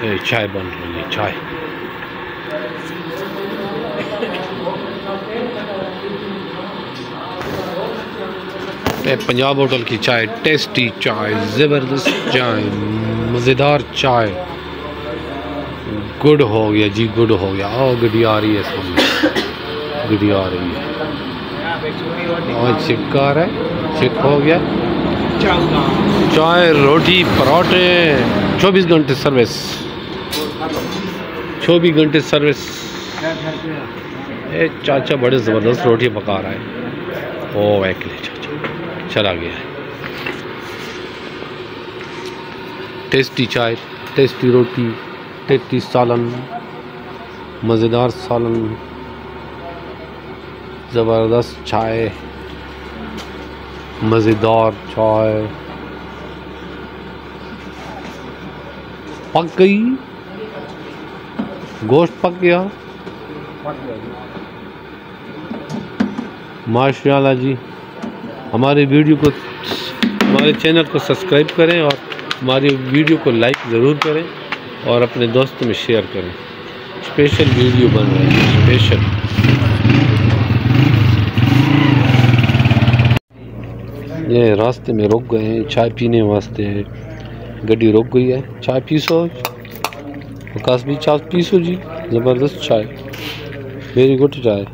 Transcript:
चाय बन रही है। चाय पंजाब होटल की चाय, टेस्टी चाय, ज़बरदस्त चाय, मज़ेदार चाय। गुड हो गया जी, गुड हो गया। आओ गड्डी आ रही है सामने, गड्डी आ रही है। और चिक्का है, चिक हो गया। चाय, रोटी, पराठे, 24 घंटे सर्विस, 24 घंटे सर्विस। ये चाचा बड़े ज़बरदस्त रोटी पका रहा है। ओ वैकले चाचा चला गया। टेस्टी चाय, टेस्टी रोटी, टेस्टी सालन, मज़ेदार सालन, ज़बरदस्त चाय, मज़ेदार चाय। पक गई, गोश्त पक गया। माशाल्लाह जी। हमारे वीडियो को, हमारे चैनल को सब्सक्राइब करें और हमारी वीडियो को लाइक ज़रूर करें और अपने दोस्तों में शेयर करें। स्पेशल वीडियो बन रहा है, स्पेशल। ये रास्ते में रुक गए हैं चाय पीने वास्ते। गड्डी रुक गई है। चाय पीसो विकास भी, चाय पीसो जी। ज़बरदस्त चाय, वेरी गुड चाय।